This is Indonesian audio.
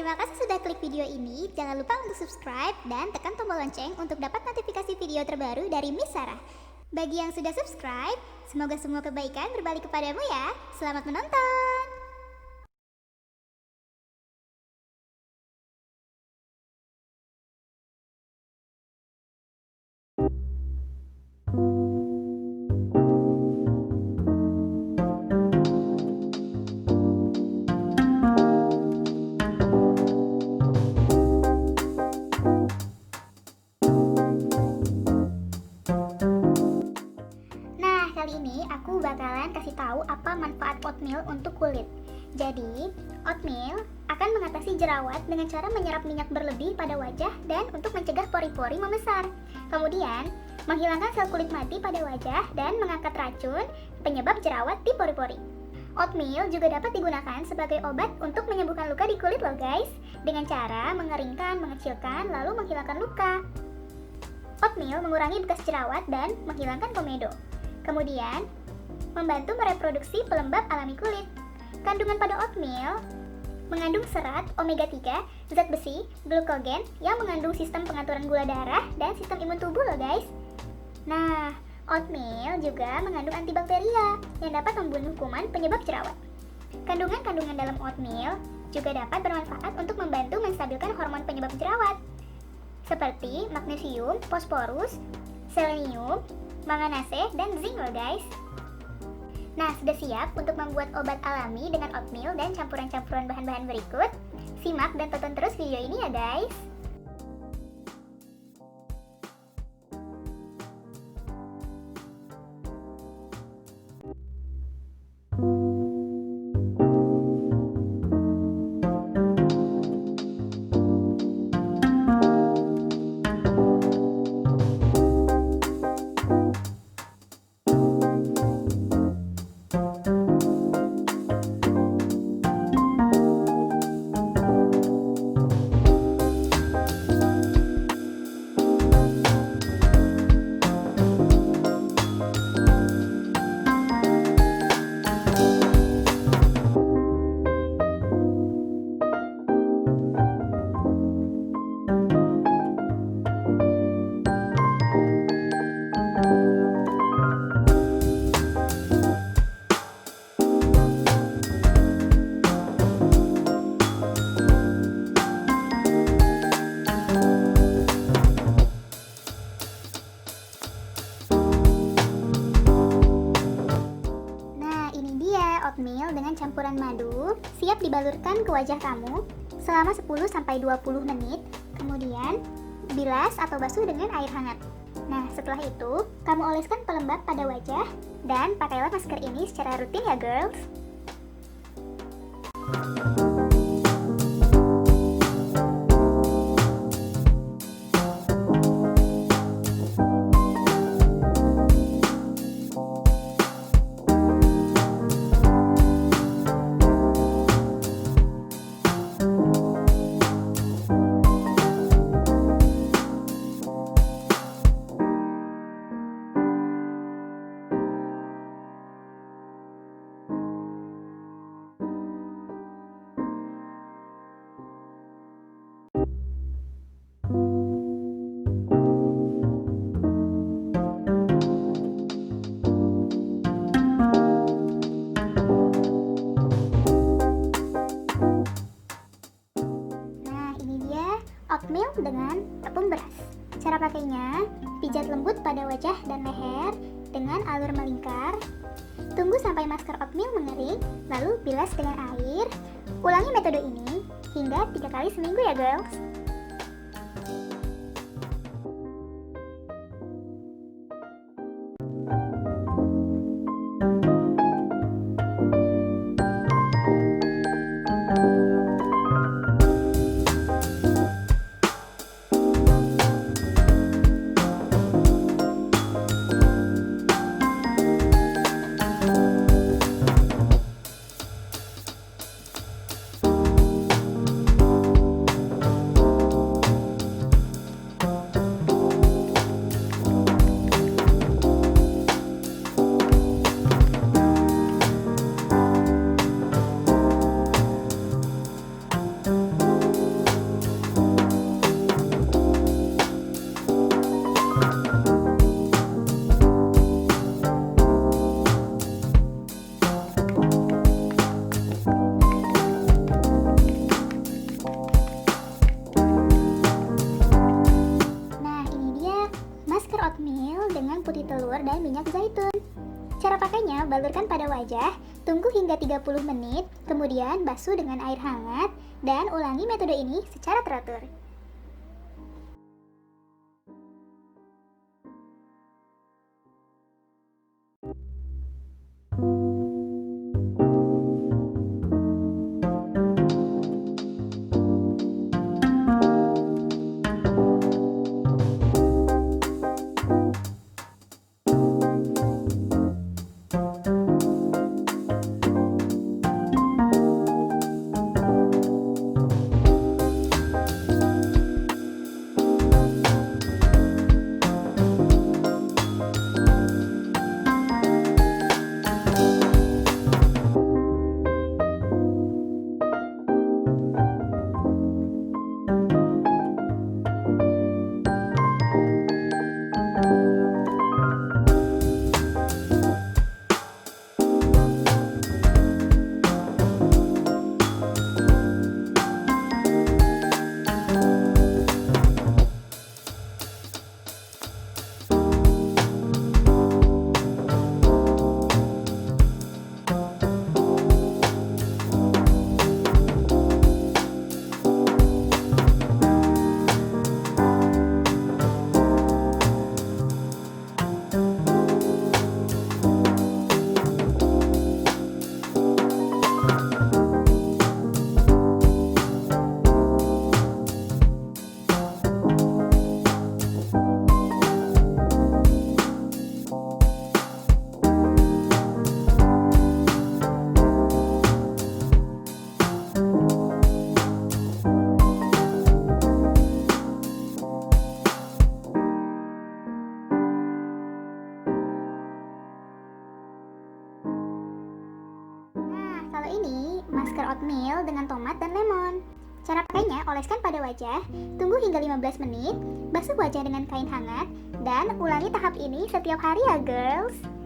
Terima kasih sudah klik video ini. Jangan lupa untuk subscribe dan tekan tombol lonceng untuk dapat notifikasi video terbaru dari Miss Sarah. Bagi yang sudah subscribe, semoga semua kebaikan berbalik kepadamu ya. Selamat menonton. Kali ini aku bakalan kasih tahu apa manfaat oatmeal untuk kulit. Jadi, oatmeal akan mengatasi jerawat dengan cara menyerap minyak berlebih pada wajah dan untuk mencegah pori-pori membesar. Kemudian, menghilangkan sel kulit mati pada wajah dan mengangkat racun penyebab jerawat di pori-pori. Oatmeal juga dapat digunakan sebagai obat untuk menyembuhkan luka di kulit loh guys, dengan cara mengeringkan, mengecilkan, lalu menghilangkan luka. Oatmeal mengurangi bekas jerawat dan menghilangkan komedo. Kemudian, membantu mereproduksi pelembab alami kulit. Kandungan pada oatmeal mengandung serat, omega 3, zat besi, glukogen yang mengandung sistem pengaturan gula darah dan sistem imun tubuh loh guys. Nah, oatmeal juga mengandung antibakteria yang dapat membunuh kuman penyebab jerawat. Kandungan-kandungan dalam oatmeal juga dapat bermanfaat untuk membantu menstabilkan hormon penyebab jerawat, seperti magnesium, fosforus, selenium, manganese, dan zinc loh guys. Nah, sudah siap untuk membuat obat alami dengan oatmeal dan campuran-campuran bahan-bahan berikut? Simak dan tonton terus video ini ya guys. Oatmeal dengan campuran madu siap dibalurkan ke wajah kamu selama 10-20 menit, kemudian bilas atau basuh dengan air hangat. Nah, setelah itu, kamu oleskan pelembab pada wajah dan pakailah masker ini secara rutin ya girls. Oatmeal dengan tepung beras. Cara pakainya, pijat lembut pada wajah dan leher dengan alur melingkar. Tunggu sampai masker oatmeal mengering, lalu bilas dengan air. Ulangi metode ini hingga 3 kali seminggu ya girls. masker oatmeal dengan putih telur dan minyak zaitun. Cara pakainya, balurkan pada wajah, tunggu hingga 30 menit, kemudian basuh dengan air hangat, dan ulangi metode ini secara teratur. Kalau ini, masker oatmeal dengan tomat dan lemon. Cara pakainya, oleskan pada wajah, tunggu hingga 15 menit, basuh wajah dengan kain hangat, dan ulangi tahap ini setiap hari ya girls.